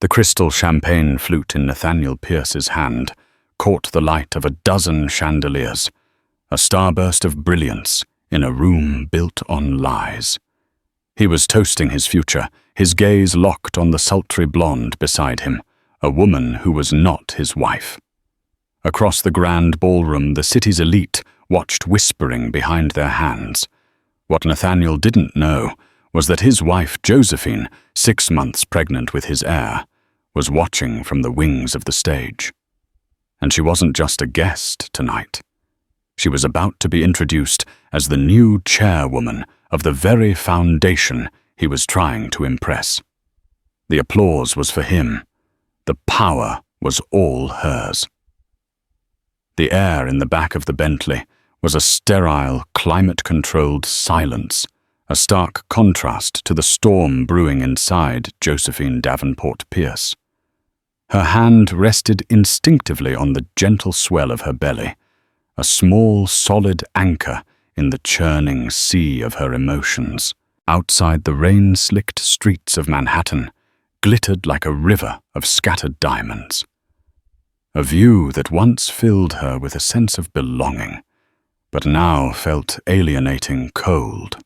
The crystal champagne flute in Nathaniel Pierce's hand caught the light of a dozen chandeliers, a starburst of brilliance in a room built on lies. He was toasting his future, his gaze locked on the sultry blonde beside him, a woman who was not his wife. Across the grand ballroom, the city's elite watched whispering behind their hands. What Nathaniel didn't know was that his wife, Josephine, 6 months pregnant with his heir, was watching from the wings of the stage. And she wasn't just a guest tonight. She was about to be introduced as the new chairwoman of the very foundation he was trying to impress. The applause was for him. The power was all hers. The air in the back of the Bentley was a sterile, climate-controlled silence, a stark contrast to the storm brewing inside Josephine Davenport Pierce. Her hand rested instinctively on the gentle swell of her belly, a small, solid anchor in the churning sea of her emotions. Outside, the rain-slicked streets of Manhattan glittered like a river of scattered diamonds. A view that once filled her with a sense of belonging, but now felt alienating cold.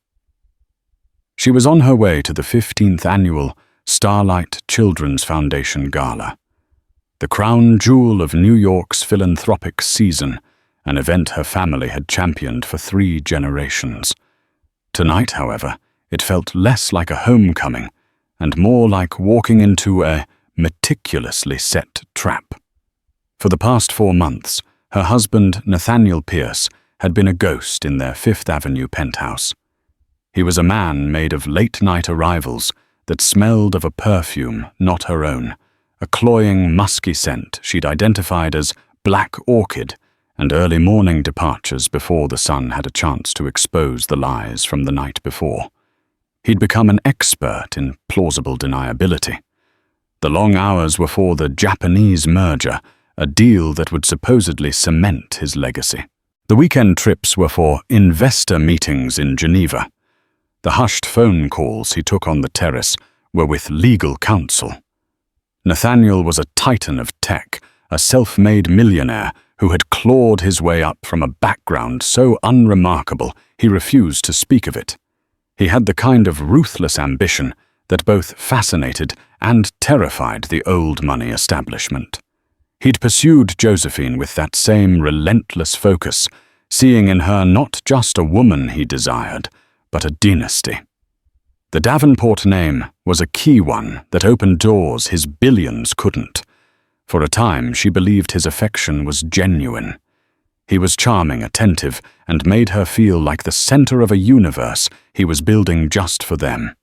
She was on her way to the 15th annual Starlight Children's Foundation Gala, the crown jewel of New York's philanthropic season, an event her family had championed for 3 generations. Tonight, however, it felt less like a homecoming and more like walking into a meticulously set trap. For the past 4 months, her husband, Nathaniel Pierce, had been a ghost in their Fifth Avenue penthouse. He was a man made of late-night arrivals that smelled of a perfume not her own, a cloying, musky scent she'd identified as black orchid, and early morning departures before the sun had a chance to expose the lies from the night before. He'd become an expert in plausible deniability. The long hours were for the Japanese merger, a deal that would supposedly cement his legacy. The weekend trips were for investor meetings in Geneva. The hushed phone calls he took on the terrace were with legal counsel. Nathaniel was a titan of tech, a self-made millionaire who had clawed his way up from a background so unremarkable he refused to speak of it. He had the kind of ruthless ambition that both fascinated and terrified the old money establishment. He'd pursued Josephine with that same relentless focus, seeing in her not just a woman he desired, but a dynasty. The Davenport name was a key one that opened doors his billions couldn't. For a time, she believed his affection was genuine. He was charming, attentive, and made her feel like the center of a universe he was building just for them.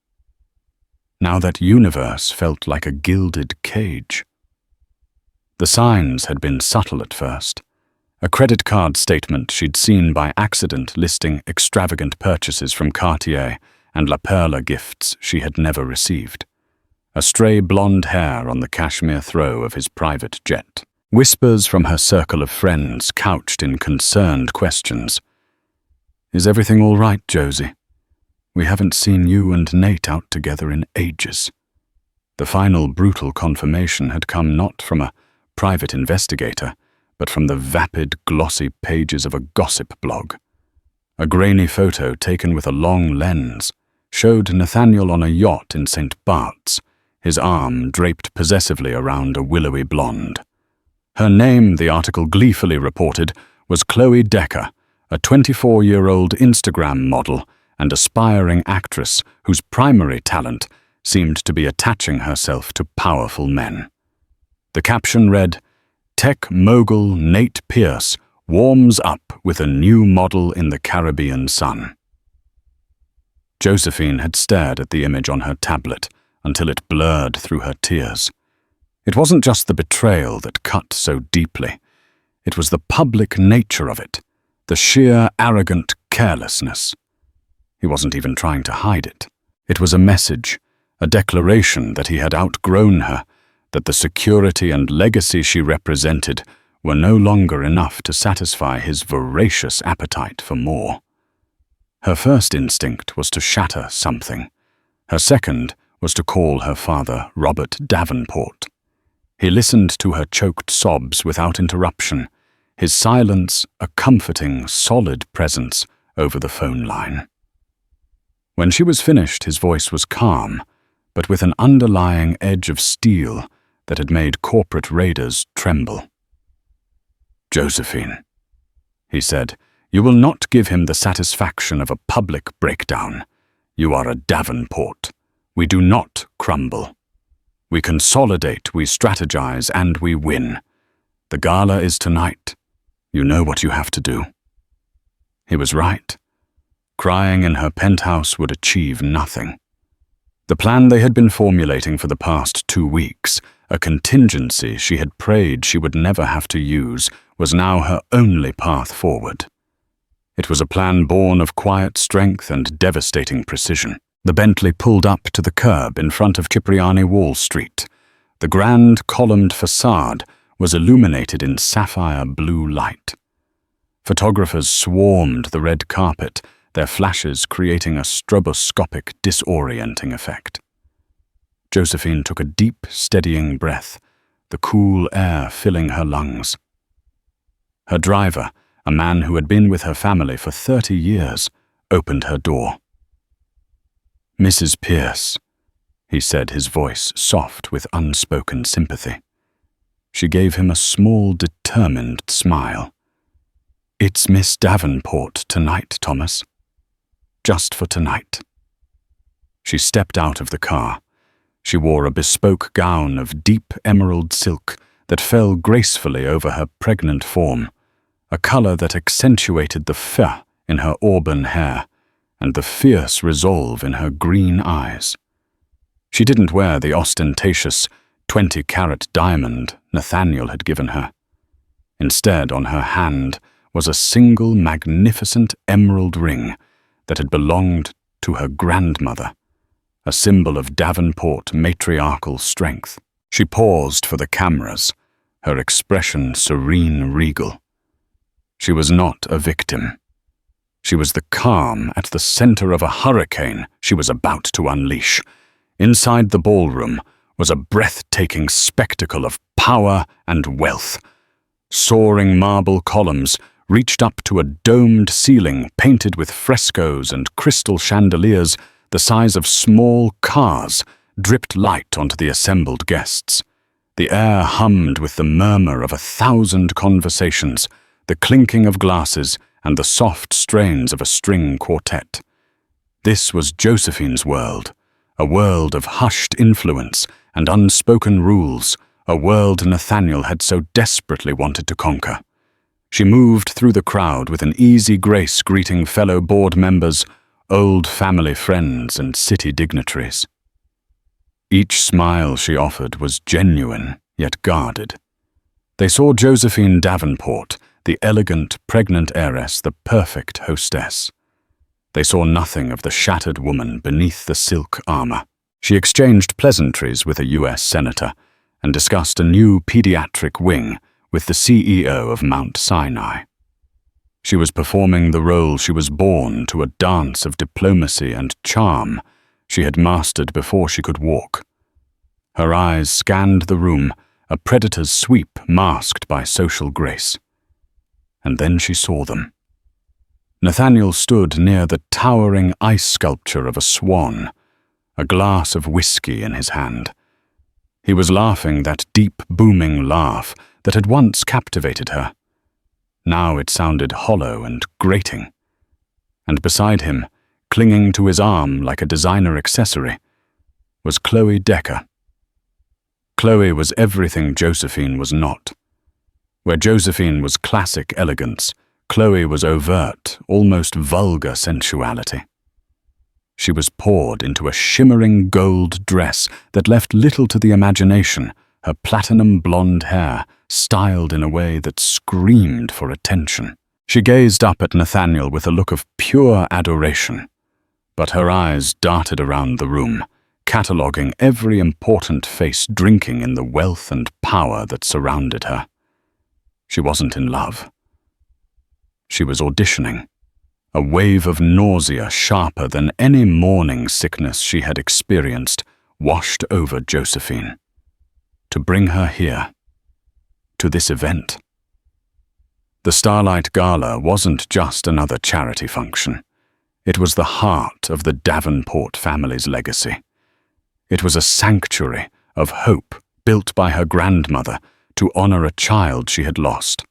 Now that universe felt like a gilded cage. The signs had been subtle at first. A credit card statement she'd seen by accident listing extravagant purchases from Cartier and La Perla gifts she had never received. A stray blonde hair on the cashmere throw of his private jet. Whispers from her circle of friends couched in concerned questions. "Is everything all right, Josie? We haven't seen you and Nate out together in ages." The final brutal confirmation had come not from a private investigator, but from the vapid, glossy pages of a gossip blog. A grainy photo taken with a long lens showed Nathaniel on a yacht in St. Bart's, his arm draped possessively around a willowy blonde. Her name, the article gleefully reported, was Chloe Decker, a 24-year-old Instagram model and aspiring actress whose primary talent seemed to be attaching herself to powerful men. The caption read, "Tech mogul Nate Pierce warms up with a new model in the Caribbean sun." Josephine had stared at the image on her tablet until it blurred through her tears. It wasn't just the betrayal that cut so deeply. It was the public nature of it, the sheer arrogant carelessness. He wasn't even trying to hide it. It was a message, a declaration that he had outgrown her, that the security and legacy she represented were no longer enough to satisfy his voracious appetite for more. Her first instinct was to shatter something. Her second was to call her father Robert Davenport. He listened to her choked sobs without interruption, his silence a comforting, solid presence over the phone line. When she was finished, his voice was calm, but with an underlying edge of steel that had made corporate raiders tremble. "Josephine," he said, "you will not give him the satisfaction of a public breakdown. You are a Davenport. We do not crumble. We consolidate, we strategize, and we win. The gala is tonight. You know what you have to do." He was right. Crying in her penthouse would achieve nothing. The plan they had been formulating for the past 2 weeks, a contingency she had prayed she would never have to use, was now her only path forward. It was a plan born of quiet strength and devastating precision. The Bentley pulled up to the curb in front of Cipriani Wall Street. The grand columned facade was illuminated in sapphire blue light. Photographers swarmed the red carpet, their flashes creating a stroboscopic, disorienting effect. Josephine took a deep, steadying breath, the cool air filling her lungs. Her driver, a man who had been with her family for 30 years, opened her door. "Mrs. Pierce," he said, his voice soft with unspoken sympathy. She gave him a small, determined smile. "It's Miss Davenport tonight, Thomas. Just for tonight." She stepped out of the car. She wore a bespoke gown of deep emerald silk that fell gracefully over her pregnant form, a color that accentuated the feu in her auburn hair and the fierce resolve in her green eyes. She didn't wear the ostentatious 20-carat diamond Nathaniel had given her. Instead, on her hand was a single magnificent emerald ring that had belonged to her grandmother, a symbol of Davenport matriarchal strength. She paused for the cameras, her expression serene, regal. She was not a victim. She was the calm at the center of a hurricane she was about to unleash. Inside the ballroom was a breathtaking spectacle of power and wealth. Soaring marble columns reached up to a domed ceiling painted with frescoes, and crystal chandeliers the size of small cars dripped light onto the assembled guests. The air hummed with the murmur of 1,000 conversations, the clinking of glasses, and the soft strains of a string quartet. This was Josephine's world, a world of hushed influence and unspoken rules, a world Nathaniel had so desperately wanted to conquer. She moved through the crowd with an easy grace, greeting fellow board members, old family friends, and city dignitaries. Each smile she offered was genuine, yet guarded. They saw Josephine Davenport, the elegant, pregnant heiress, the perfect hostess. They saw nothing of the shattered woman beneath the silk armor. She exchanged pleasantries with a U.S. senator and discussed a new pediatric wing with the CEO of Mount Sinai. She was performing the role she was born to, a dance of diplomacy and charm she had mastered before she could walk. Her eyes scanned the room, a predator's sweep masked by social grace. And then she saw them. Nathaniel stood near the towering ice sculpture of a swan, a glass of whiskey in his hand. He was laughing that deep, booming laugh that had once captivated her. Now it sounded hollow and grating. And beside him, clinging to his arm like a designer accessory, was Chloe Decker. Chloe was everything Josephine was not. Where Josephine was classic elegance, Chloe was overt, almost vulgar sensuality. She was poured into a shimmering gold dress that left little to the imagination, her platinum blonde hair styled in a way that screamed for attention. She gazed up at Nathaniel with a look of pure adoration, but her eyes darted around the room, cataloguing every important face drinking in the wealth and power that surrounded her. She wasn't in love. She was auditioning, a wave of nausea sharper than any morning sickness she had experienced washed over Josephine. To bring her here, to this event. The Starlight Gala wasn't just another charity function. It was the heart of the Davenport family's legacy. It was a sanctuary of hope built by her grandmother to honor a child she had lost.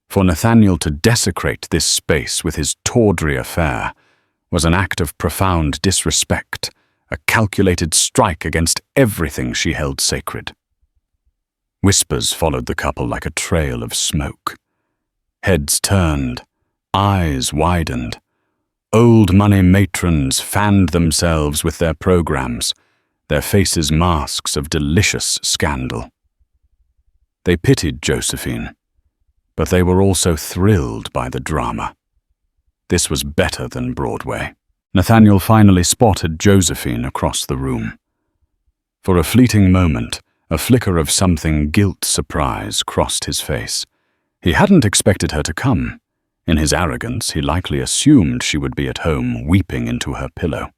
For Nathaniel to desecrate this space with his tawdry affair was an act of profound disrespect, a calculated strike against everything she held sacred. Whispers followed the couple like a trail of smoke. Heads turned, eyes widened. Old money matrons fanned themselves with their programs, their faces masks of delicious scandal. They pitied Josephine, but they were also thrilled by the drama. This was better than Broadway. Nathaniel finally spotted Josephine across the room. For a fleeting moment, a flicker of something guilt-surprise crossed his face. He hadn't expected her to come. In his arrogance, he likely assumed she would be at home weeping into her pillow.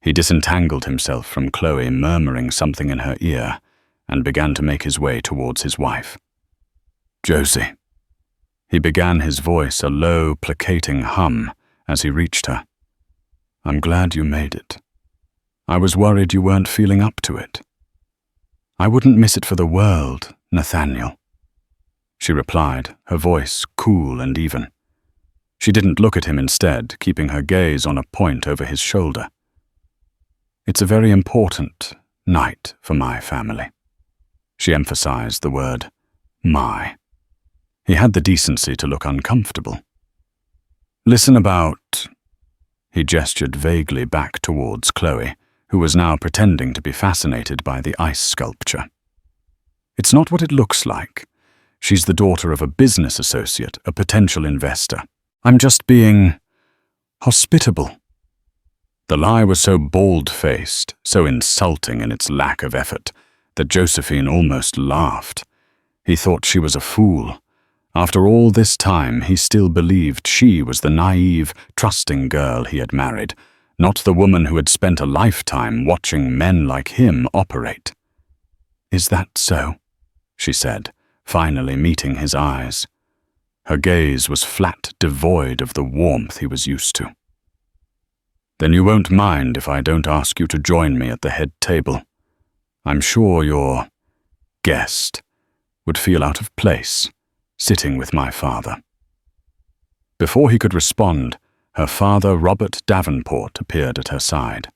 He disentangled himself from Chloe murmuring something in her ear and began to make his way towards his wife. "Josie." He began, his voice a low, placating hum as he reached her. "I'm glad you made it. I was worried you weren't feeling up to it." "I wouldn't miss it for the world, Nathaniel," she replied, her voice cool and even. She didn't look at him instead, keeping her gaze on a point over his shoulder. "It's a very important night for my family." She emphasized the word, my. He had the decency to look uncomfortable. "Listen about..." He gestured vaguely back towards Chloe, who was now pretending to be fascinated by the ice sculpture. "It's not what it looks like. She's the daughter of a business associate, a potential investor. I'm just being hospitable." The lie was so bald-faced, so insulting in its lack of effort, that Josephine almost laughed. He thought she was a fool. After all this time, he still believed she was the naive, trusting girl he had married, not the woman who had spent a lifetime watching men like him operate. "Is that so?" she said, finally meeting his eyes. Her gaze was flat, devoid of the warmth he was used to. "Then you won't mind if I don't ask you to join me at the head table. I'm sure your guest would feel out of place, sitting with my father." Before he could respond, her father, Robert Davenport, appeared at her side.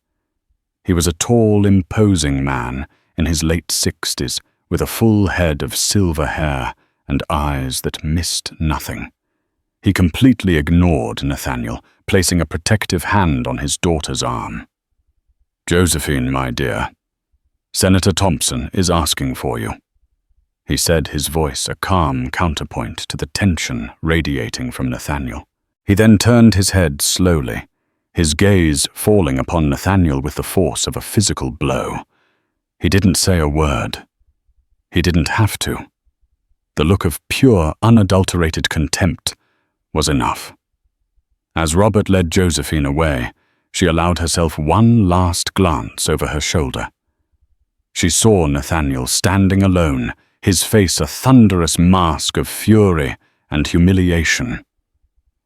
He was a tall, imposing man in his late 60s, with a full head of silver hair and eyes that missed nothing. He completely ignored Nathaniel, placing a protective hand on his daughter's arm. "Josephine, my dear, Senator Thompson is asking for you," he said, his voice a calm counterpoint to the tension radiating from Nathaniel. He then turned his head slowly, his gaze falling upon Nathaniel with the force of a physical blow. He didn't say a word. He didn't have to. The look of pure, unadulterated contempt was enough. As Robert led Josephine away, she allowed herself one last glance over her shoulder. She saw Nathaniel standing alone, his face a thunderous mask of fury and humiliation.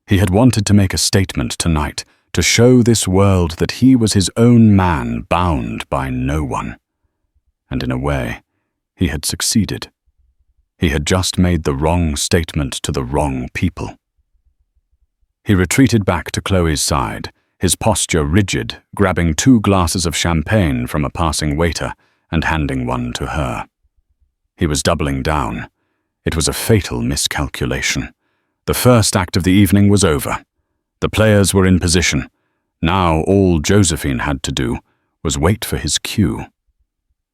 He had wanted to make a statement tonight, to show this world that he was his own man, bound by no one. And in a way, he had succeeded. He had just made the wrong statement to the wrong people. He retreated back to Chloe's side, his posture rigid, grabbing 2 glasses of champagne from a passing waiter and handing one to her. He was doubling down. It was a fatal miscalculation. The first act of the evening was over. The players were in position. Now all Josephine had to do was wait for his cue.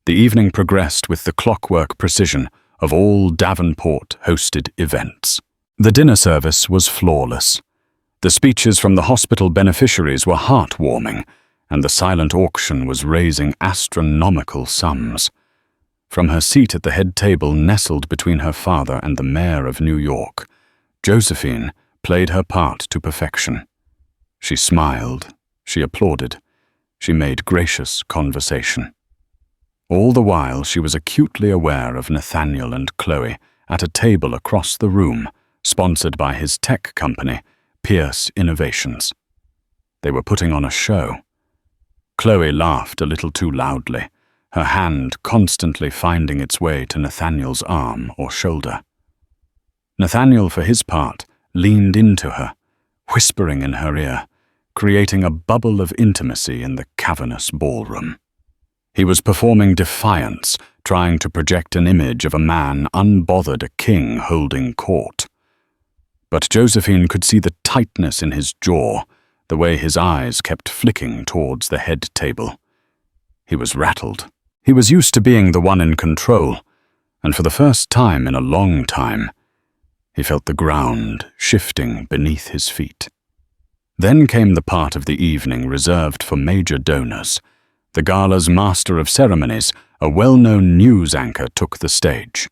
The evening progressed with the clockwork precision of all Davenport-hosted events. The dinner service was flawless. The speeches from the hospital beneficiaries were heartwarming, and the silent auction was raising astronomical sums. From her seat at the head table nestled between her father and the mayor of New York, Josephine played her part to perfection. She smiled, she applauded, she made gracious conversation. All the while she was acutely aware of Nathaniel and Chloe at a table across the room, sponsored by his tech company, Pierce Innovations. They were putting on a show. Chloe laughed a little too loudly, her hand constantly finding its way to Nathaniel's arm or shoulder. Nathaniel, for his part, leaned into her, whispering in her ear, creating a bubble of intimacy in the cavernous ballroom. He was performing defiance, trying to project an image of a man unbothered, a king holding court. But Josephine could see the tightness in his jaw, the way his eyes kept flicking towards the head table. He was rattled. He was used to being the one in control, and for the first time in a long time, he felt the ground shifting beneath his feet. Then came the part of the evening reserved for major donors. The gala's master of ceremonies, a well-known news anchor, took the stage.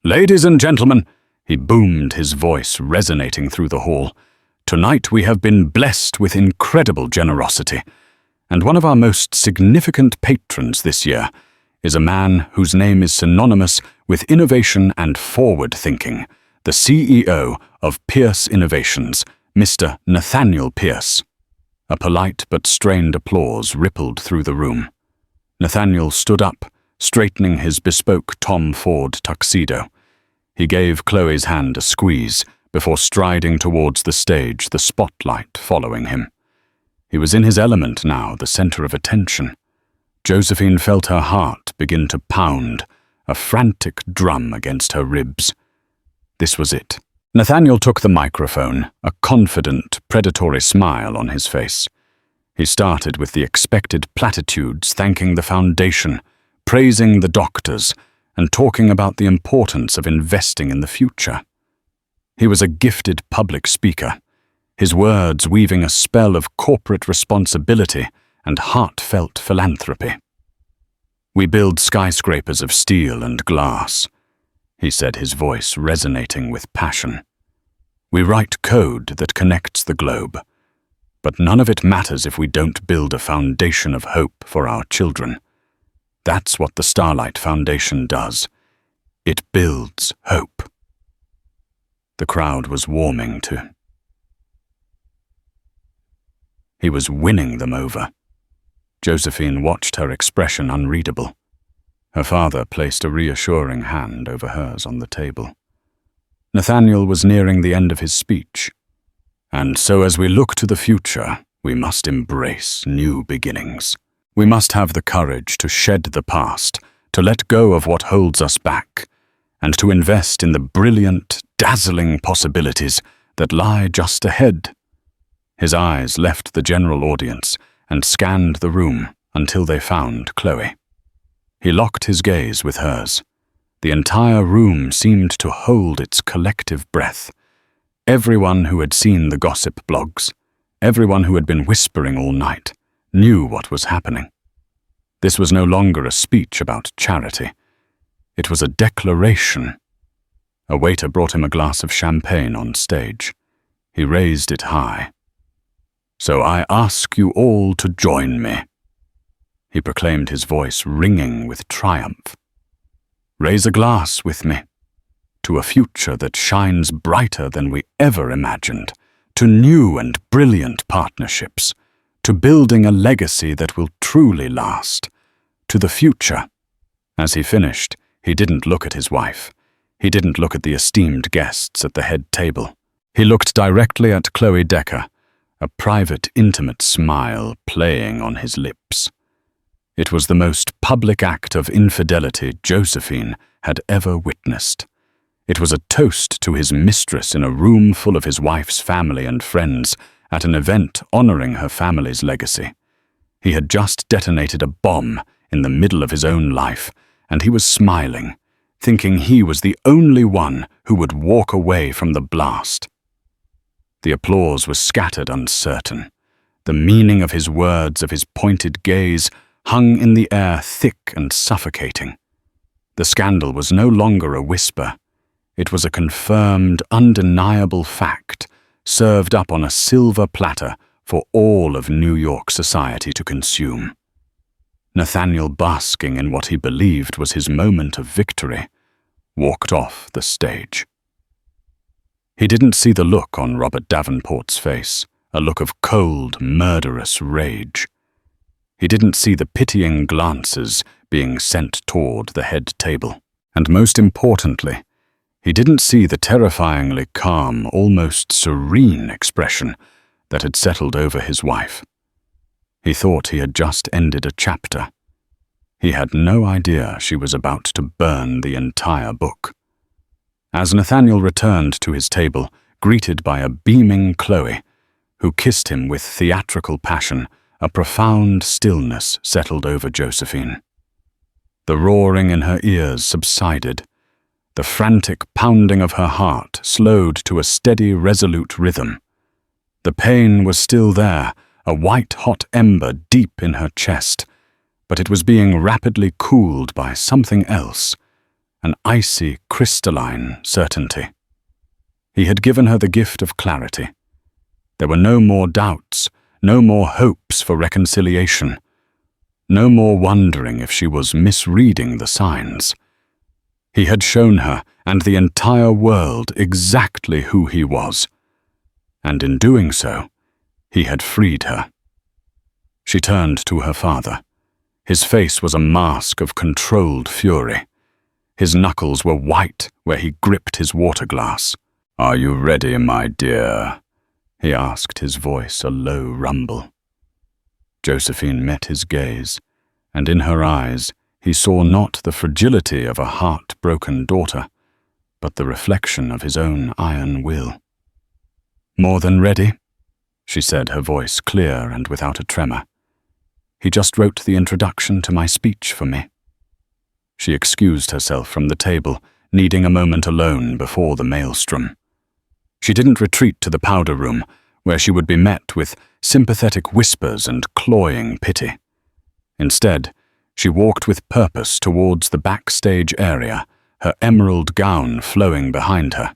"Ladies and gentlemen," he boomed, his voice resonating through the hall, "tonight we have been blessed with incredible generosity, and one of our most significant patrons this year is a man whose name is synonymous with innovation and forward-thinking, the CEO of Pierce Innovations, Mr. Nathaniel Pierce." A polite but strained applause rippled through the room. Nathaniel stood up, straightening his bespoke Tom Ford tuxedo. He gave Chloe's hand a squeeze before striding towards the stage, the spotlight following him. He was in his element now, the center of attention. Josephine felt her heart begin to pound, a frantic drum against her ribs. This was it. Nathaniel took the microphone, a confident, predatory smile on his face. He started with the expected platitudes, thanking the foundation, praising the doctors, and talking about the importance of investing in the future. He was a gifted public speaker, his words weaving a spell of corporate responsibility and heartfelt philanthropy. "We build skyscrapers of steel and glass," he said, his voice resonating with passion. "We write code that connects the globe, but none of it matters if we don't build a foundation of hope for our children. That's what the Starlight Foundation does. It builds hope." The crowd was warming to. He was winning them over. Josephine watched her expression unreadable. Her father placed a reassuring hand over hers on the table. Nathaniel was nearing the end of his speech. "And so as we look to the future, we must embrace new beginnings. We must have the courage to shed the past, to let go of what holds us back, and to invest in the brilliant, dazzling possibilities that lie just ahead." His eyes left the general audience and scanned the room until they found Chloe. He locked his gaze with hers. The entire room seemed to hold its collective breath. Everyone who had seen the gossip blogs, everyone who had been whispering all night, knew what was happening. This was no longer a speech about charity. It was a declaration. A waiter brought him a glass of champagne on stage. He raised it high. "So I ask you all to join me," he proclaimed, his voice ringing with triumph. "Raise a glass with me to a future that shines brighter than we ever imagined, to new and brilliant partnerships, to building a legacy that will truly last, to the future." As he finished, he didn't look at his wife. He didn't look at the esteemed guests at the head table. He looked directly at Chloe Decker, a private, intimate smile playing on his lips. It was the most public act of infidelity Josephine had ever witnessed. It was a toast to his mistress in a room full of his wife's family and friends at an event honoring her family's legacy. He had just detonated a bomb in the middle of his own life, and he was smiling, thinking he was the only one who would walk away from the blast. The applause was scattered, uncertain. The meaning of his words, of his pointed gaze, hung in the air thick and suffocating. The scandal was no longer a whisper. It was a confirmed, undeniable fact, served up on a silver platter for all of New York society to consume. Nathaniel, basking in what he believed was his moment of victory, walked off the stage. He didn't see the look on Robert Davenport's face, a look of cold, murderous rage. He didn't see the pitying glances being sent toward the head table. And most importantly, he didn't see the terrifyingly calm, almost serene expression that had settled over his wife. He thought he had just ended a chapter. He had no idea she was about to burn the entire book. As Nathaniel returned to his table, greeted by a beaming Chloe, who kissed him with theatrical passion, a profound stillness settled over Josephine. The roaring in her ears subsided. The frantic pounding of her heart slowed to a steady, resolute rhythm. The pain was still there, a white-hot ember deep in her chest, but it was being rapidly cooled by something else, an icy, crystalline certainty. He had given her the gift of clarity. There were no more doubts, no more hopes for reconciliation, no more wondering if she was misreading the signs. He had shown her and the entire world exactly who he was, and in doing so, he had freed her. She turned to her father. His face was a mask of controlled fury. His knuckles were white where he gripped his water glass. "Are you ready, my dear?" he asked, his voice a low rumble. Josephine met his gaze, and in her eyes he saw not the fragility of a heart-broken daughter, but the reflection of his own iron will. "More than ready," she said, her voice clear and without a tremor. "He just wrote the introduction to my speech for me." She excused herself from the table, needing a moment alone before the maelstrom. She didn't retreat to the powder room, where she would be met with sympathetic whispers and cloying pity. Instead, she walked with purpose towards the backstage area, her emerald gown flowing behind her.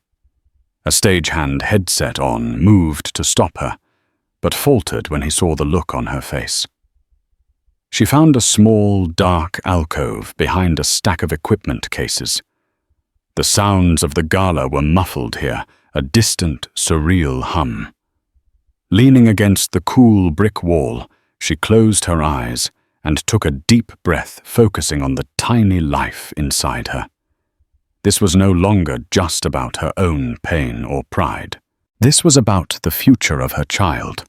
A stagehand headset on moved to stop her, but faltered when he saw the look on her face. She found a small, dark alcove behind a stack of equipment cases. The sounds of the gala were muffled here, a distant, surreal hum. Leaning against the cool brick wall, she closed her eyes and took a deep breath, focusing on the tiny life inside her. This was no longer just about her own pain or pride. This was about the future of her child,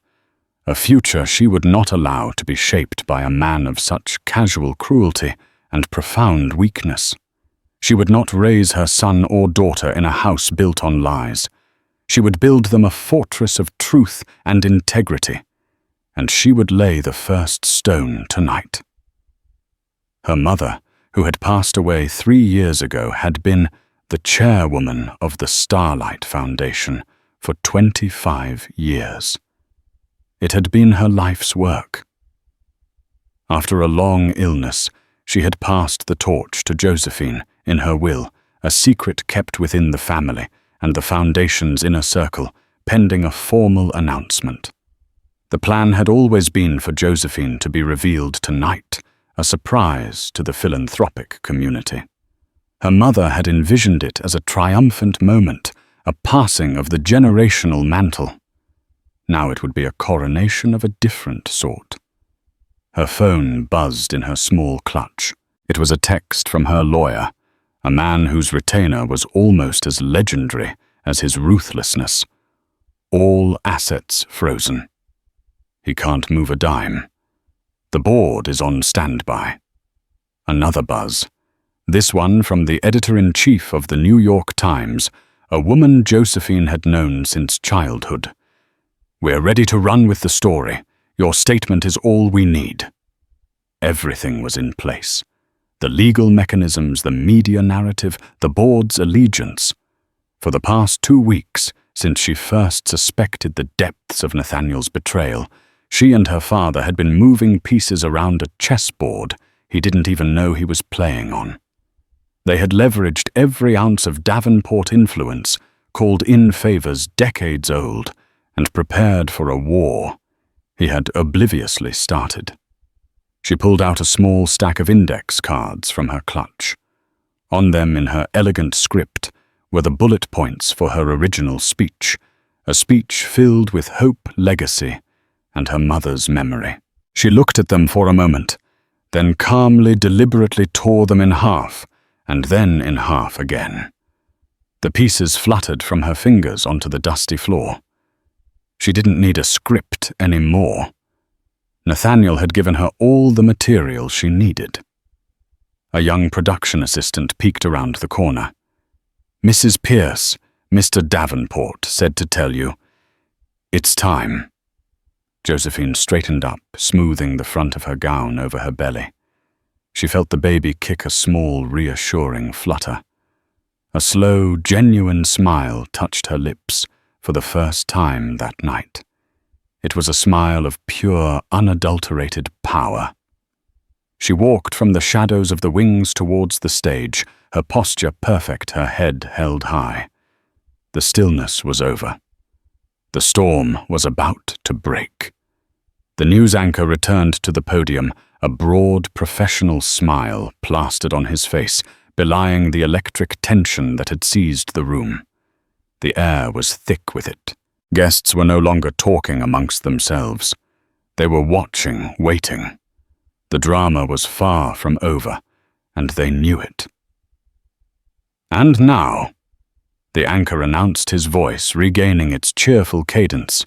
a future she would not allow to be shaped by a man of such casual cruelty and profound weakness. She would not raise her son or daughter in a house built on lies. She would build them a fortress of truth and integrity, and she would lay the first stone tonight. Her mother, who had passed away 3 years ago, had been the chairwoman of the Starlight Foundation for 25 years. It had been her life's work. After a long illness, she had passed the torch to Josephine in her will, a secret kept within the family and the foundation's inner circle, pending a formal announcement. The plan had always been for Josephine to be revealed tonight, a surprise to the philanthropic community. Her mother had envisioned it as a triumphant moment, a passing of the generational mantle. Now it would be a coronation of a different sort. Her phone buzzed in her small clutch. It was a text from her lawyer, a man whose retainer was almost as legendary as his ruthlessness. All assets frozen. He can't move a dime. The board is on standby. Another buzz. This one from the editor-in-chief of the New York Times, a woman Josephine had known since childhood. "We're ready to run with the story. Your statement is all we need." Everything was in place. The legal mechanisms, the media narrative, the board's allegiance. For the past 2 weeks, since she first suspected the depths of Nathaniel's betrayal, she and her father had been moving pieces around a chessboard he didn't even know he was playing on. They had leveraged every ounce of Davenport influence, called in favors decades old, and prepared for a war he had obliviously started. She pulled out a small stack of index cards from her clutch. On them, in her elegant script, were the bullet points for her original speech, a speech filled with hope, legacy, and her mother's memory. She looked at them for a moment, then calmly, deliberately tore them in half, and then in half again. The pieces fluttered from her fingers onto the dusty floor. She didn't need a script anymore. Nathaniel had given her all the material she needed. A young production assistant peeked around the corner. "Mrs. Pierce, Mr. Davenport said to tell you, it's time." Josephine straightened up, smoothing the front of her gown over her belly. She felt the baby kick a small, reassuring flutter. A slow, genuine smile touched her lips for the first time that night. It was a smile of pure, unadulterated power. She walked from the shadows of the wings towards the stage, her posture perfect, her head held high. The stillness was over. The storm was about to break. The news anchor returned to the podium, a broad, professional smile plastered on his face, belying the electric tension that had seized the room. The air was thick with it. Guests were no longer talking amongst themselves. They were watching, waiting. The drama was far from over, and they knew it. "And now," the anchor announced, his voice regaining its cheerful cadence,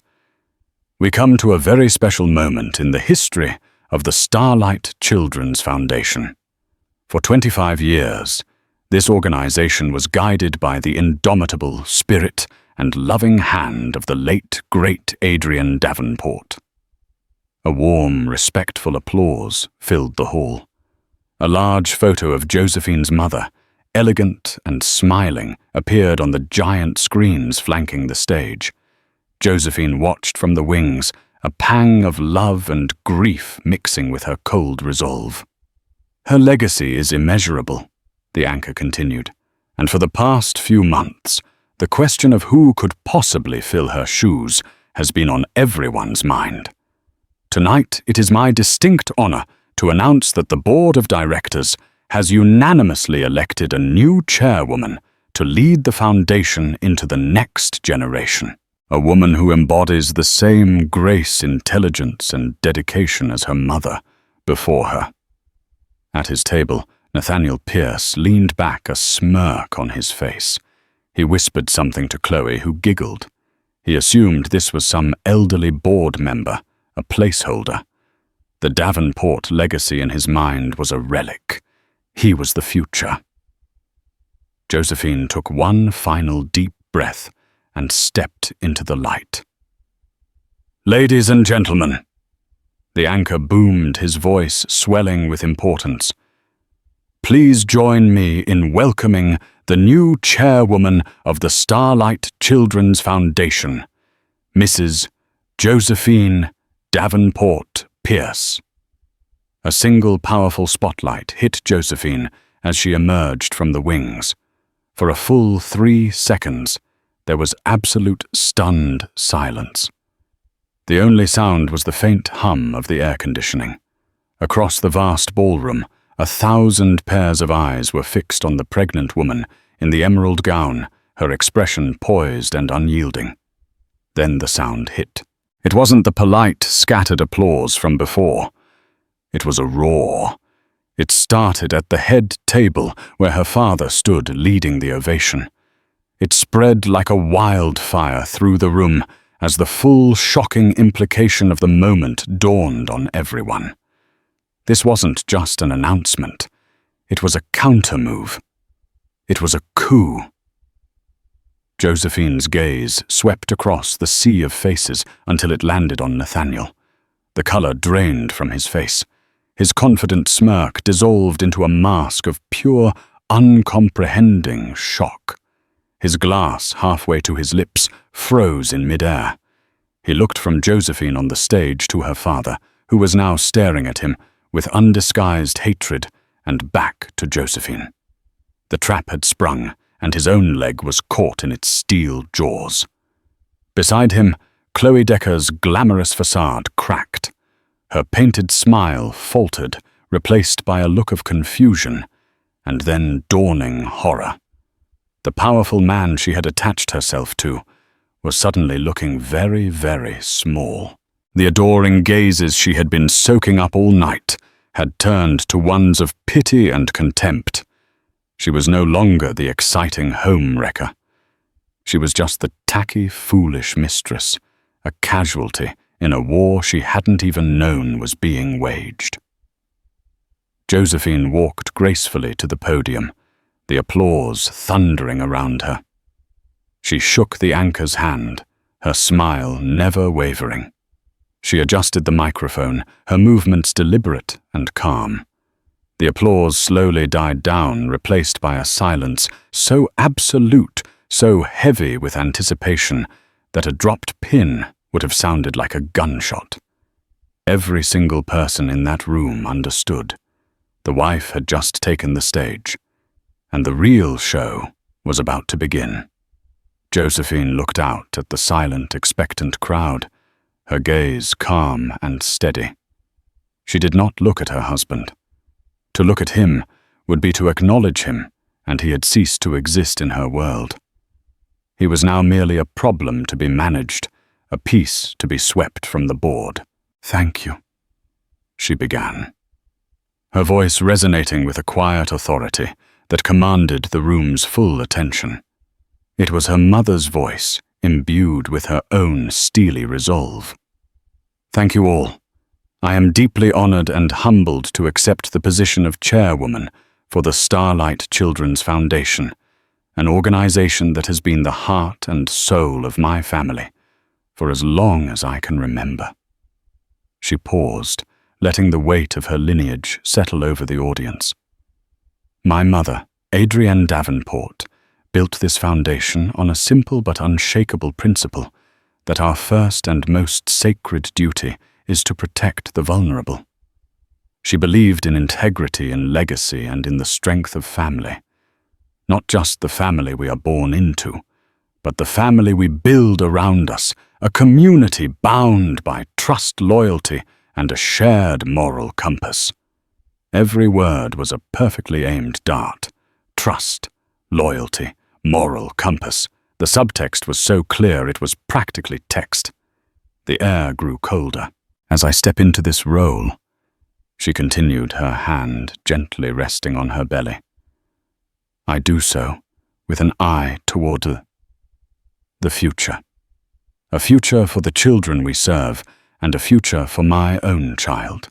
"we come to a very special moment in the history of the Starlight Children's Foundation. For 25 years, this organization was guided by the indomitable spirit and loving hand of the late, great Adrian Davenport." A warm, respectful applause filled the hall. A large photo of Josephine's mother, elegant and smiling, appeared on the giant screens flanking the stage. Josephine watched from the wings, a pang of love and grief mixing with her cold resolve. "Her legacy is immeasurable," the anchor continued, "and for the past few months, the question of who could possibly fill her shoes has been on everyone's mind. Tonight, it is my distinct honor to announce that the Board of Directors has unanimously elected a new chairwoman to lead the foundation into the next generation. A woman who embodies the same grace, intelligence, and dedication as her mother before her." At his table, Nathaniel Pierce leaned back, a smirk on his face. He whispered something to Chloe, who giggled. He assumed this was some elderly board member, a placeholder. The Davenport legacy in his mind was a relic. He was the future. Josephine took one final deep breath and stepped into the light. "Ladies and gentlemen," the anchor boomed, his voice swelling with importance, "please join me in welcoming the new chairwoman of the Starlight Children's Foundation, Mrs. Josephine Davenport Pierce." A single powerful spotlight hit Josephine as she emerged from the wings. For a full 3 seconds, there was absolute stunned silence. The only sound was the faint hum of the air conditioning. Across the vast ballroom, 1,000 pairs of eyes were fixed on the pregnant woman in the emerald gown, her expression poised and unyielding. Then the sound hit. It wasn't the polite, scattered applause from before. It was a roar. It started at the head table where her father stood leading the ovation. It spread like a wildfire through the room as the full, shocking implication of the moment dawned on everyone. This wasn't just an announcement. It was a counter-move. It was a coup. Josephine's gaze swept across the sea of faces until it landed on Nathaniel. The color drained from his face. His confident smirk dissolved into a mask of pure, uncomprehending shock. His glass, halfway to his lips, froze in midair. He looked from Josephine on the stage to her father, who was now staring at him with undisguised hatred, and back to Josephine. The trap had sprung, and his own leg was caught in its steel jaws. Beside him, Chloe Decker's glamorous facade cracked. Her painted smile faltered, replaced by a look of confusion, and then dawning horror. The powerful man she had attached herself to was suddenly looking very, very small. The adoring gazes she had been soaking up all night had turned to ones of pity and contempt. She was no longer the exciting home-wrecker. She was just the tacky, foolish mistress, a casualty in a war she hadn't even known was being waged. Josephine walked gracefully to the podium, the applause thundering around her. She shook the anchor's hand, her smile never wavering. She adjusted the microphone, her movements deliberate and calm. The applause slowly died down, replaced by a silence so absolute, so heavy with anticipation, that a dropped pin would have sounded like a gunshot. Every single person in that room understood. The wife had just taken the stage, and the real show was about to begin. Josephine looked out at the silent, expectant crowd, her gaze calm and steady. She did not look at her husband. To look at him would be to acknowledge him, and he had ceased to exist in her world. He was now merely a problem to be managed, a piece to be swept from the board. "Thank you," she began, her voice resonating with a quiet authority that commanded the room's full attention. It was her mother's voice, imbued with her own steely resolve. "Thank you all. I am deeply honored and humbled to accept the position of chairwoman for the Starlight Children's Foundation, an organization that has been the heart and soul of my family for as long as I can remember." She paused, letting the weight of her lineage settle over the audience. "My mother, Adrienne Davenport, built this foundation on a simple but unshakable principle that our first and most sacred duty is to protect the vulnerable. She believed in integrity and legacy and in the strength of family. Not just the family we are born into, but the family we build around us, a community bound by trust, loyalty, and a shared moral compass." Every word was a perfectly aimed dart. Trust, loyalty, moral compass. The subtext was so clear it was practically text. The air grew colder. "As I step into this role," she continued, her hand gently resting on her belly, "I do so with an eye toward the future. A future for the children we serve, and a future for my own child.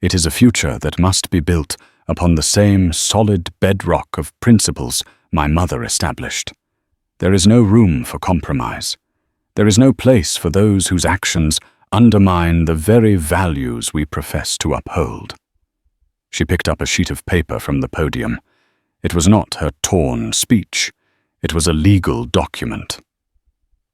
It is a future that must be built upon the same solid bedrock of principles my mother established. There is no room for compromise. There is no place for those whose actions undermine the very values we profess to uphold." She picked up a sheet of paper from the podium. It was not her torn speech. It was a legal document.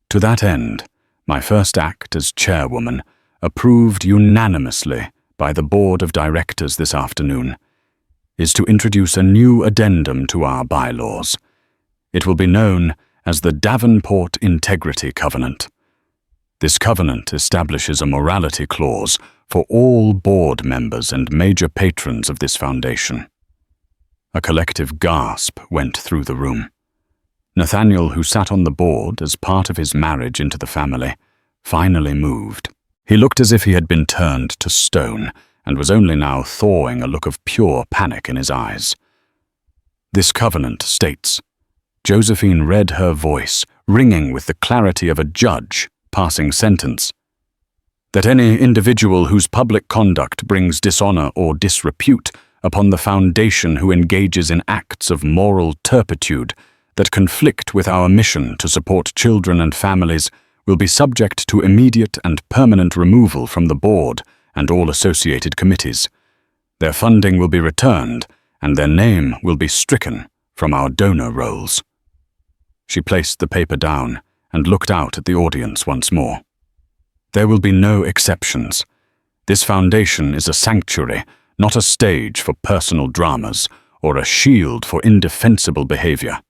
"To that end, my first act as chairwoman, approved unanimously by the board of directors this afternoon, is to introduce a new addendum to our bylaws. It will be known as the Davenport Integrity Covenant. This covenant establishes a morality clause for all board members and major patrons of this foundation." A collective gasp went through the room. Nathaniel, who sat on the board as part of his marriage into the family, finally moved. He looked as if he had been turned to stone and was only now thawing a look of pure panic in his eyes. "This covenant states," Josephine read her voice, ringing with the clarity of a judge passing sentence, "that any individual whose public conduct brings dishonor or disrepute upon the foundation who engages in acts of moral turpitude that conflict with our mission to support children and families will be subject to immediate and permanent removal from the board and all associated committees. Their funding will be returned, and their name will be stricken from our donor rolls." She placed the paper down and looked out at the audience once more. "There will be no exceptions. This foundation is a sanctuary, not a stage for personal dramas or a shield for indefensible behavior.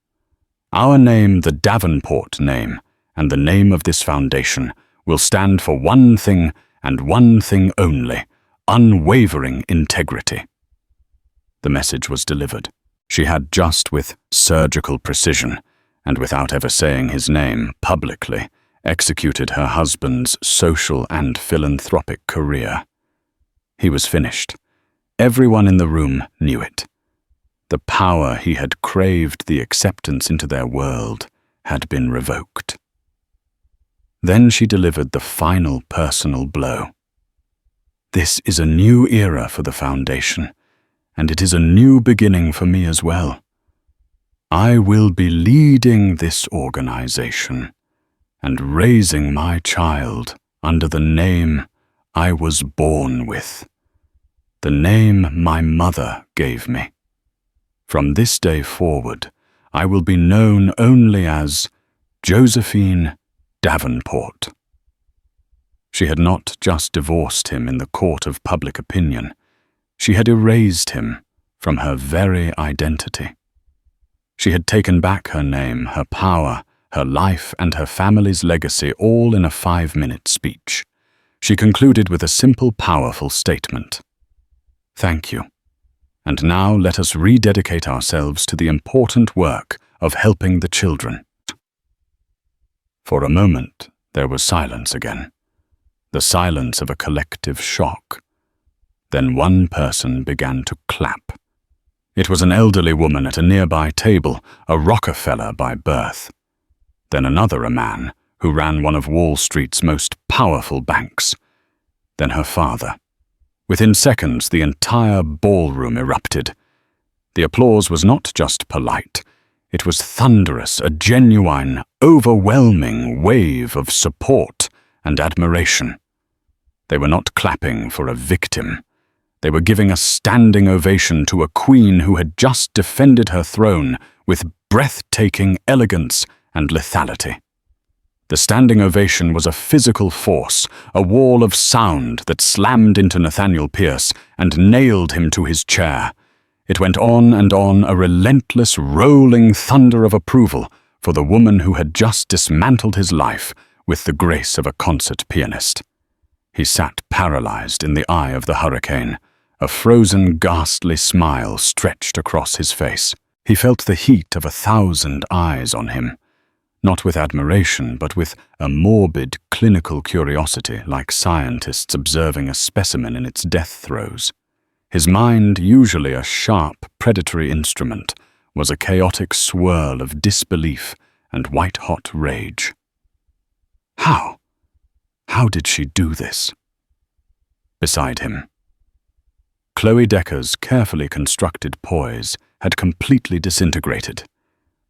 Our name, the Davenport name, and the name of this foundation will stand for one thing and one thing only: unwavering integrity. The message was delivered. She had just with surgical precision, and without ever saying his name publicly, executed her husband's social and philanthropic career. He was finished. Everyone in the room knew it. The power he had craved the acceptance into their world had been revoked. Then she delivered the final personal blow. This is a new era for the Foundation, and it is a new beginning for me as well. I will be leading this organization and raising my child under the name I was born with, the name my mother gave me. From this day forward, I will be known only as Josephine Davenport. She had not just divorced him in the court of public opinion. She had erased him from her very identity. She had taken back her name, her power, her life, and her family's legacy all in a 5-minute speech. She concluded with a simple, powerful statement. Thank you. And now let us rededicate ourselves to the important work of helping the children. For a moment, there was silence again. The silence of a collective shock. Then one person began to clap. It was an elderly woman at a nearby table, a Rockefeller by birth. Then another, a man who ran one of Wall Street's most powerful banks. Then her father. Within seconds, the entire ballroom erupted. The applause was not just polite. It was thunderous, a genuine, overwhelming wave of support and admiration. They were not clapping for a victim. They were giving a standing ovation to a queen who had just defended her throne with breathtaking elegance and lethality. The standing ovation was a physical force, a wall of sound that slammed into Nathaniel Pierce and nailed him to his chair. It went on and on, a relentless, rolling thunder of approval for the woman who had just dismantled his life with the grace of a concert pianist. He sat paralyzed in the eye of the hurricane. A frozen, ghastly smile stretched across his face. He felt the heat of 1,000 eyes on him, not with admiration, but with a morbid, clinical curiosity, like scientists observing a specimen in its death throes. His mind, usually a sharp, predatory instrument, was a chaotic swirl of disbelief and white-hot rage. How? How did she do this? Beside him, Chloe Decker's carefully constructed poise had completely disintegrated.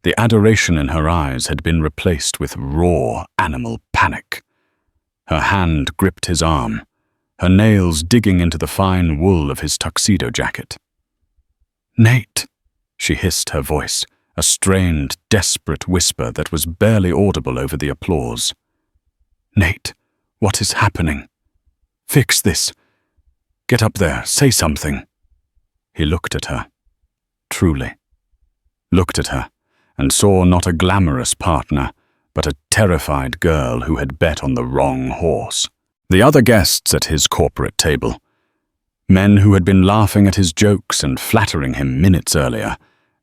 The adoration in her eyes had been replaced with raw animal panic. Her hand gripped his arm, her nails digging into the fine wool of his tuxedo jacket. "Nate," she hissed, her voice, a strained, desperate whisper that was barely audible over the applause. "Nate, what is happening? Fix this. Get up there, say something." He looked at her. Truly. Looked at her, and saw not a glamorous partner, but a terrified girl who had bet on the wrong horse. The other guests at his corporate table, men who had been laughing at his jokes and flattering him minutes earlier,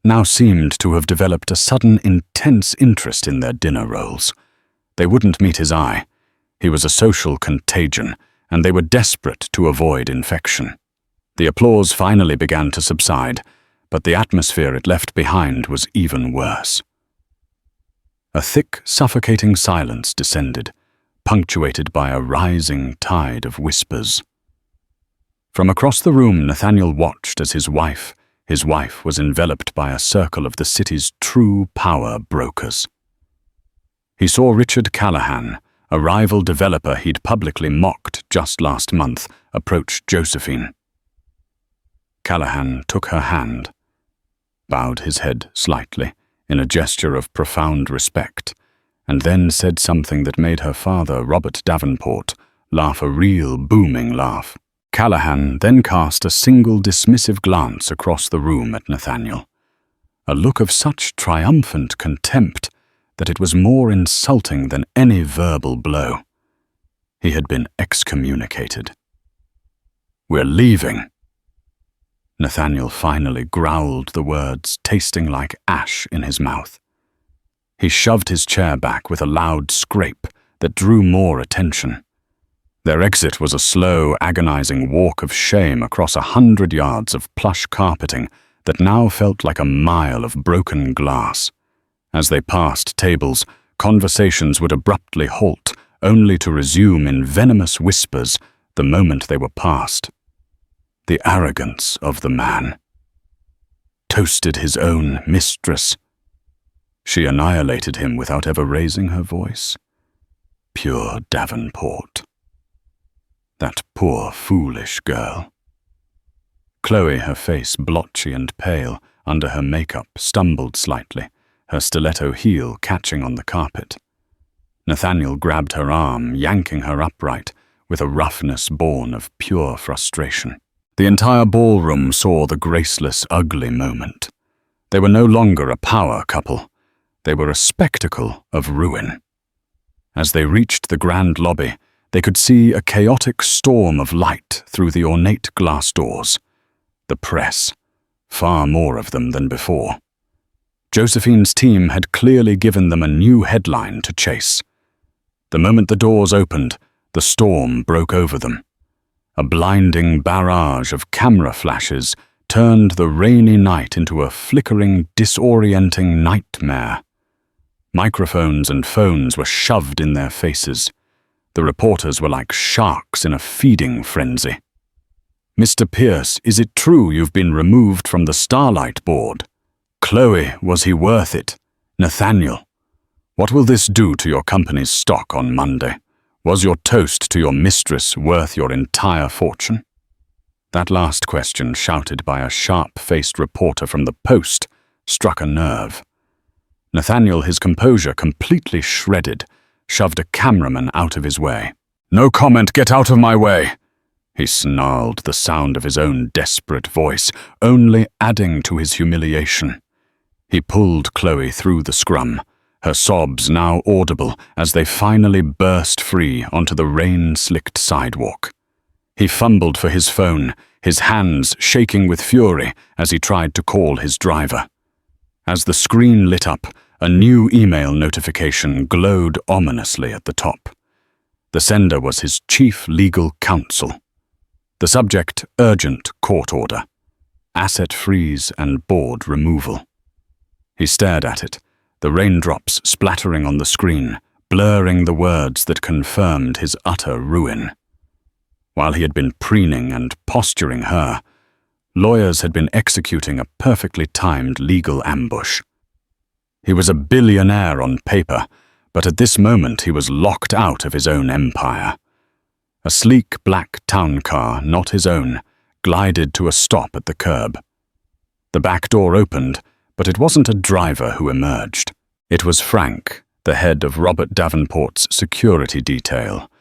now seemed to have developed a sudden intense interest in their dinner rolls. They wouldn't meet his eye. He was a social contagion, and they were desperate to avoid infection. The applause finally began to subside, but the atmosphere it left behind was even worse. A thick, suffocating silence descended, punctuated by a rising tide of whispers. From across the room, Nathaniel watched as his wife was enveloped by a circle of the city's true power brokers. He saw Richard Callahan, a rival developer he'd publicly mocked just last month, approach Josephine. Callahan took her hand, bowed his head slightly in a gesture of profound respect, and then said something that made her father, Robert Davenport, laugh a real booming laugh. Callahan then cast a single dismissive glance across the room at Nathaniel, a look of such triumphant contempt that it was more insulting than any verbal blow. He had been excommunicated. We're leaving." Nathaniel finally growled the words, tasting like ash in his mouth. He shoved his chair back with a loud scrape that drew more attention. Their exit was a slow, agonizing walk of shame across 100 yards of plush carpeting that now felt like a mile of broken glass. As they passed tables, conversations would abruptly halt, only to resume in venomous whispers the moment they were past. The arrogance of the man. Toasted his own mistress. She annihilated him without ever raising her voice. Pure Davenport. That poor, foolish girl. Chloe, her face blotchy and pale under her makeup, stumbled slightly, her stiletto heel catching on the carpet. Nathaniel grabbed her arm, yanking her upright, with a roughness born of pure frustration. The entire ballroom saw the graceless, ugly moment. They were no longer a power couple. They were a spectacle of ruin. As they reached the grand lobby, they could see a chaotic storm of light through the ornate glass doors. The press, far more of them than before. Josephine's team had clearly given them a new headline to chase. The moment the doors opened, the storm broke over them. A blinding barrage of camera flashes turned the rainy night into a flickering, disorienting nightmare. Microphones and phones were shoved in their faces. The reporters were like sharks in a feeding frenzy. "Mr. Pierce, is it true you've been removed from the Starlight Board? Chloe, was he worth it? Nathaniel, what will this do to your company's stock on Monday? Was your toast to your mistress worth your entire fortune?" That last question, shouted by a sharp-faced reporter from the Post, struck a nerve. Nathaniel, his composure completely shredded, shoved a cameraman out of his way. "No comment, get out of my way!" He snarled, the sound of his own desperate voice only adding to his humiliation. He pulled Chloe through the scrum, her sobs now audible as they finally burst free onto the rain-slicked sidewalk. He fumbled for his phone, his hands shaking with fury as he tried to call his driver. As the screen lit up, a new email notification glowed ominously at the top. The sender was his chief legal counsel. The subject, urgent court order. Asset freeze and board removal. He stared at it, the raindrops splattering on the screen, blurring the words that confirmed his utter ruin. While he had been preening and posturing her, lawyers had been executing a perfectly timed legal ambush. He was a billionaire on paper, but at this moment he was locked out of his own empire. A sleek black town car, not his own, glided to a stop at the curb. The back door opened, but it wasn't a driver who emerged. It was Frank, the head of Robert Davenport's security detail,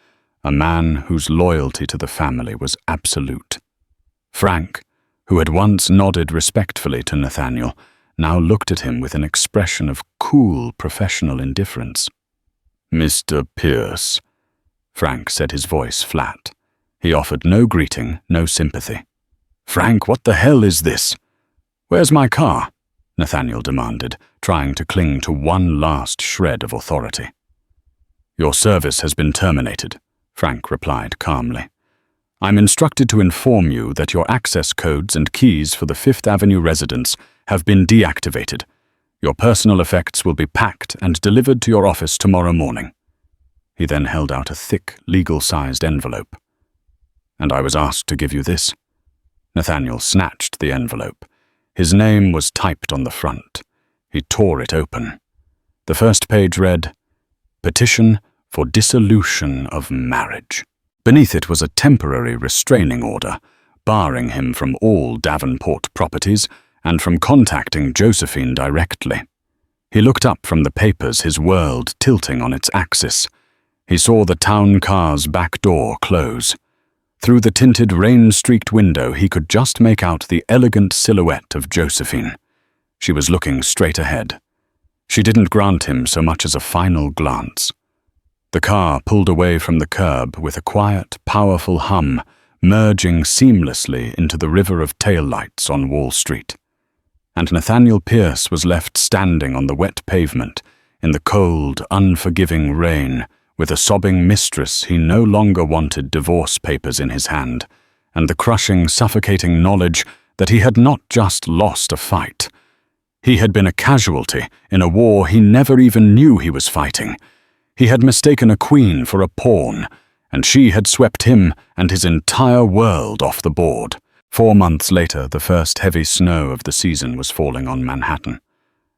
a man whose loyalty to the family was absolute. Frank, who had once nodded respectfully to Nathaniel, now looked at him with an expression of cool professional indifference. "Mr. Pierce," Frank said, his voice flat. He offered no greeting, no sympathy. "Frank, what the hell is this?" "Where's my car?" Nathaniel demanded, trying to cling to one last shred of authority. "Your service has been terminated," Frank replied calmly. "I'm instructed to inform you that your access codes and keys for the Fifth Avenue residence have been deactivated. Your personal effects will be packed and delivered to your office tomorrow morning." He then held out a thick, legal-sized envelope. "And I was asked to give you this." Nathaniel snatched the envelope. His name was typed on the front. He tore it open. The first page read, "Petition for dissolution of marriage." Beneath it was a temporary restraining order, barring him from all Davenport properties and from contacting Josephine directly. He looked up from the papers, his world tilting on its axis. He saw the town car's back door close. Through the tinted rain-streaked window, he could just make out the elegant silhouette of Josephine. She was looking straight ahead. She didn't grant him so much as a final glance. The car pulled away from the curb with a quiet, powerful hum, merging seamlessly into the river of taillights on Wall Street. And Nathaniel Pierce was left standing on the wet pavement in the cold, unforgiving rain with a sobbing mistress he no longer wanted divorce papers in his hand, and the crushing, suffocating knowledge that he had not just lost a fight. He had been a casualty in a war he never even knew he was fighting. He had mistaken a queen for a pawn, and she had swept him and his entire world off the board. 4 months later, the first heavy snow of the season was falling on Manhattan,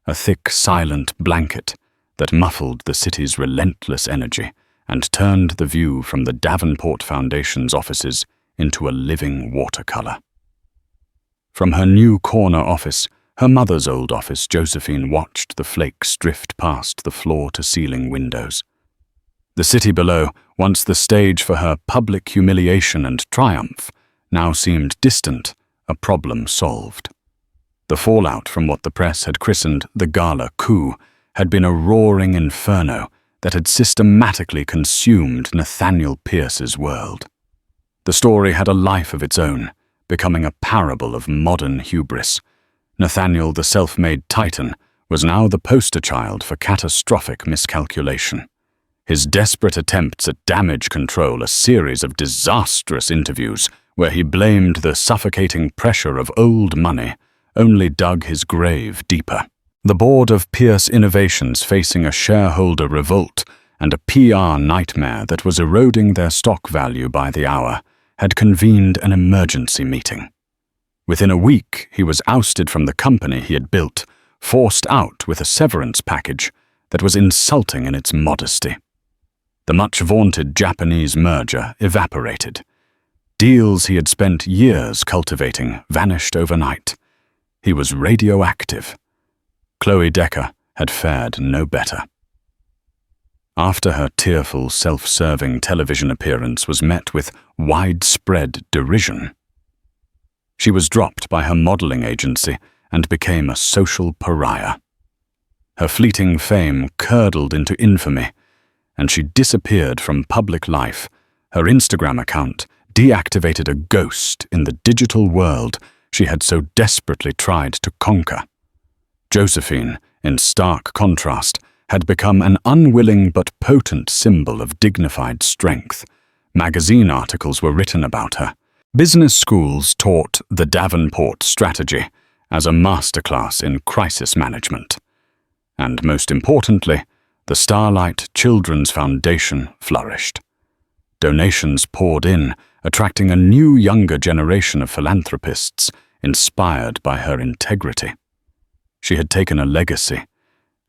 a thick, silent blanket that muffled the city's relentless energy and turned the view from the Davenport Foundation's offices into a living watercolor. From her new corner office, her mother's old office, Josephine watched the flakes drift past the floor-to-ceiling windows. The city below, once the stage for her public humiliation and triumph, now seemed distant, a problem solved. The fallout from what the press had christened the Gala coup had been a roaring inferno that had systematically consumed Nathaniel Pierce's world. The story had a life of its own, becoming a parable of modern hubris. Nathaniel, the self-made titan, was now the poster child for catastrophic miscalculation. His desperate attempts at damage control, a series of disastrous interviews where he blamed the suffocating pressure of old money, only dug his grave deeper. The board of Pierce Innovations, facing a shareholder revolt and a PR nightmare that was eroding their stock value by the hour, had convened an emergency meeting. Within a week, he was ousted from the company he had built, forced out with a severance package that was insulting in its modesty. The much-vaunted Japanese merger evaporated. Deals he had spent years cultivating vanished overnight. He was radioactive. Chloe Decker had fared no better. After her tearful, self-serving television appearance was met with widespread derision, she was dropped by her modeling agency and became a social pariah. Her fleeting fame curdled into infamy, and she disappeared from public life. Her Instagram account deactivated a ghost in the digital world she had so desperately tried to conquer. Josephine, in stark contrast, had become an unwilling but potent symbol of dignified strength. Magazine articles were written about her. Business schools taught the Davenport strategy as a masterclass in crisis management. And most importantly, the Starlight Children's Foundation flourished. Donations poured in, attracting a new younger generation of philanthropists inspired by her integrity. She had taken a legacy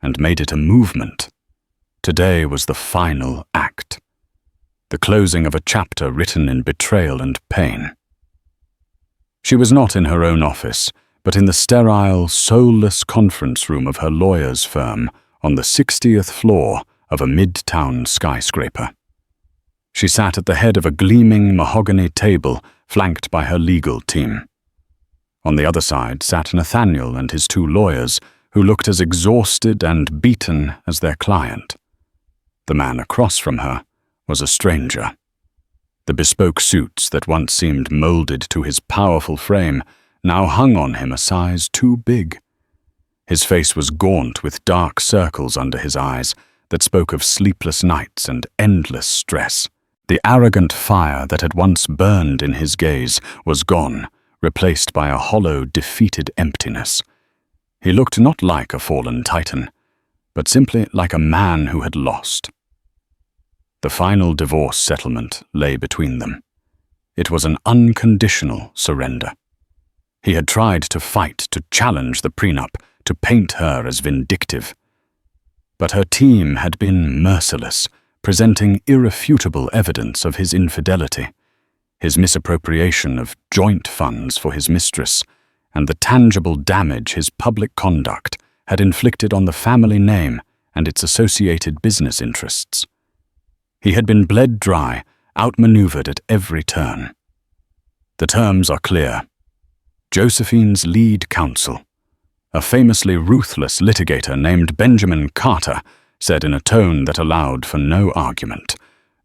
and made it a movement. Today was the final act, the closing of a chapter written in betrayal and pain. She was not in her own office, but in the sterile, soulless conference room of her lawyer's firm on the 60th floor of a midtown skyscraper. She sat at the head of a gleaming mahogany table flanked by her legal team. On the other side sat Nathaniel and his 2 lawyers, who looked as exhausted and beaten as their client. The man across from her was a stranger. The bespoke suits that once seemed molded to his powerful frame now hung on him a size too big. His face was gaunt with dark circles under his eyes that spoke of sleepless nights and endless stress. The arrogant fire that had once burned in his gaze was gone, replaced by a hollow, defeated emptiness. He looked not like a fallen titan, but simply like a man who had lost. The final divorce settlement lay between them. It was an unconditional surrender. He had tried to fight, to challenge the prenup, to paint her as vindictive. But her team had been merciless, presenting irrefutable evidence of his infidelity, his misappropriation of joint funds for his mistress, and the tangible damage his public conduct had inflicted on the family name and its associated business interests. He had been bled dry, outmaneuvered at every turn. The terms are clear. Josephine's lead counsel, a famously ruthless litigator named Benjamin Carter, said in a tone that allowed for no argument,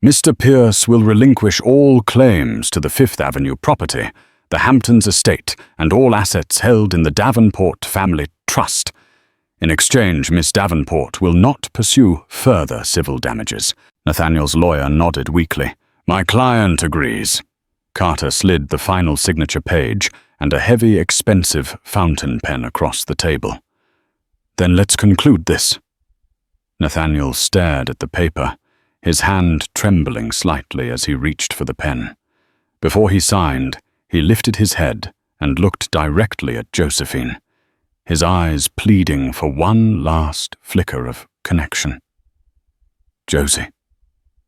Mr. Pierce will relinquish all claims to the Fifth Avenue property, the Hamptons estate, and all assets held in the Davenport family trust. In exchange, Miss Davenport will not pursue further civil damages. Nathaniel's lawyer nodded weakly. My client agrees. Carter slid the final signature page and a heavy, expensive fountain pen across the table. Then let's conclude this. Nathaniel stared at the paper, his hand trembling slightly as he reached for the pen. Before he signed, he lifted his head and looked directly at Josephine, his eyes pleading for one last flicker of connection. Josie,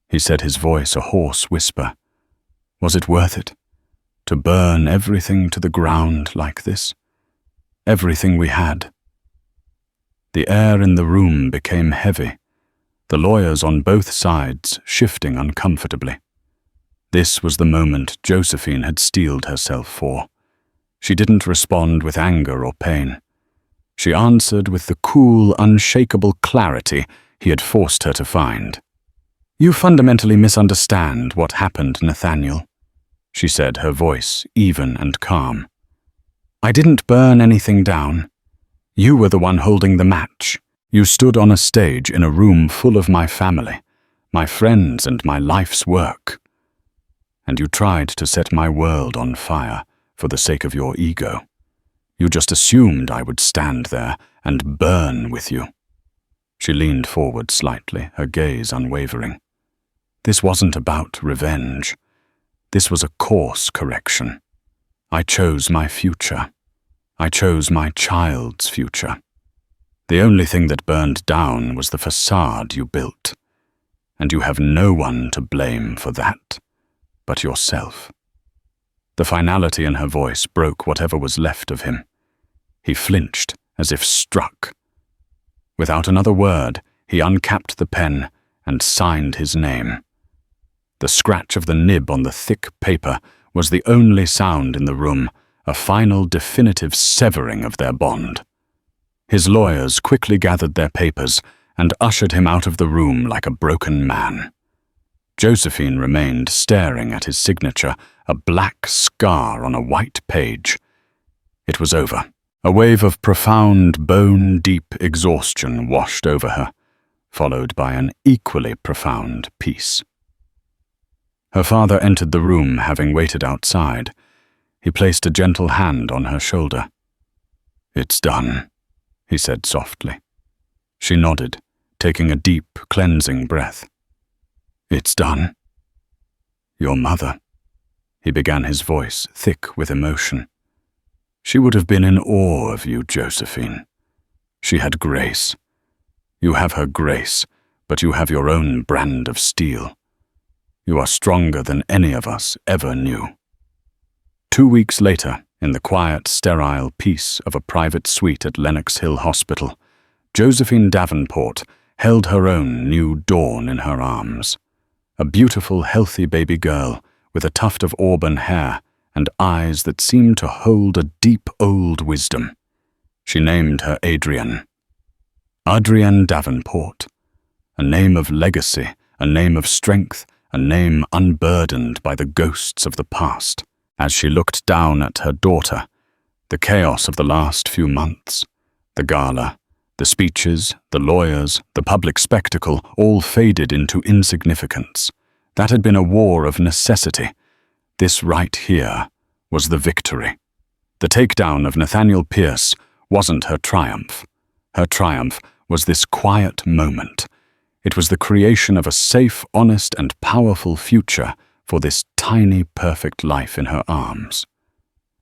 he said, his voice a hoarse whisper. Was it worth it? To burn everything to the ground like this? Everything we had? The air in the room became heavy, the lawyers on both sides shifting uncomfortably. This was the moment Josephine had steeled herself for. She didn't respond with anger or pain. She answered with the cool, unshakable clarity he had forced her to find. You fundamentally misunderstand what happened, Nathaniel, she said, her voice even and calm. I didn't burn anything down. You were the one holding the match. You stood on a stage in a room full of my family, my friends and my life's work. And you tried to set my world on fire for the sake of your ego. You just assumed I would stand there and burn with you. She leaned forward slightly, her gaze unwavering. This wasn't about revenge. This was a course correction. I chose my future. I chose my child's future. The only thing that burned down was the facade you built, and you have no one to blame for that but yourself. The finality in her voice broke whatever was left of him. He flinched as if struck. Without another word, he uncapped the pen and signed his name. The scratch of the nib on the thick paper was the only sound in the room, a final definitive severing of their bond. His lawyers quickly gathered their papers and ushered him out of the room like a broken man. Josephine remained staring at his signature, a black scar on a white page. It was over. A wave of profound, bone-deep exhaustion washed over her, followed by an equally profound peace. Her father entered the room, having waited outside. He placed a gentle hand on her shoulder. It's done, he said softly. She nodded, taking a deep, cleansing breath. It's done. Your mother, he began, his voice thick with emotion. She would have been in awe of you, Josephine. She had grace. You have her grace, but you have your own brand of steel. You are stronger than any of us ever knew. 2 weeks later, in the quiet, sterile peace of a private suite at Lenox Hill Hospital, Josephine Davenport held her own new dawn in her arms. A beautiful, healthy baby girl with a tuft of auburn hair and eyes that seemed to hold a deep old wisdom. She named her Adrienne. Adrienne Davenport. A name of legacy, a name of strength, a name unburdened by the ghosts of the past. As she looked down at her daughter, the chaos of the last few months, the gala, the speeches, the lawyers, the public spectacle, all faded into insignificance. That had been a war of necessity. This right here was the victory. The takedown of Nathaniel Pierce wasn't her triumph. Her triumph was this quiet moment. It was the creation of a safe, honest, and powerful future for this tiny, perfect life in her arms.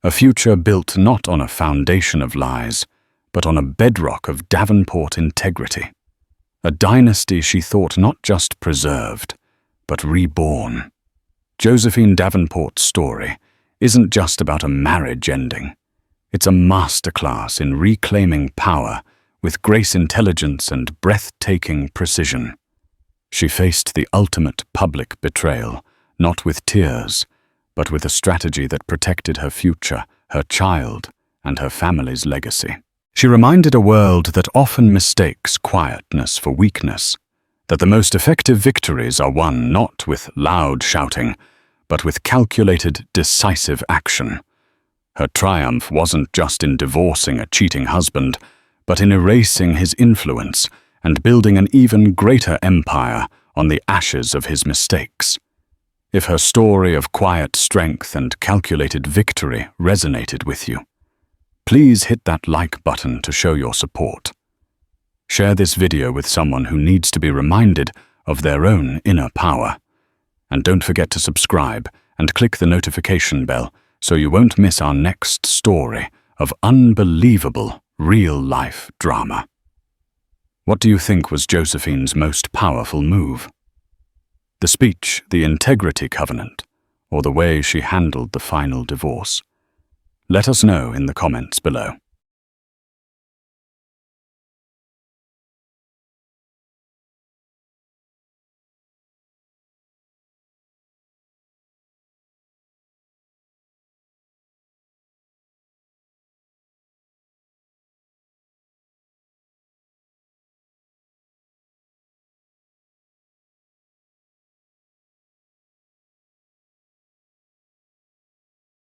A future built not on a foundation of lies, but on a bedrock of Davenport integrity. A dynasty she thought not just preserved, but reborn. Josephine Davenport's story isn't just about a marriage ending. It's a masterclass in reclaiming power with grace, intelligence, and breathtaking precision. She faced the ultimate public betrayal, not with tears, but with a strategy that protected her future, her child, and her family's legacy. She reminded a world that often mistakes quietness for weakness, that the most effective victories are won not with loud shouting, but with calculated, decisive action. Her triumph wasn't just in divorcing a cheating husband, but in erasing his influence and building an even greater empire on the ashes of his mistakes. If her story of quiet strength and calculated victory resonated with you, please hit that like button to show your support. Share this video with someone who needs to be reminded of their own inner power. And don't forget to subscribe and click the notification bell so you won't miss our next story of unbelievable real-life drama. What do you think was Josephine's most powerful move? The speech, the integrity covenant, or the way she handled the final divorce? Let us know in the comments below.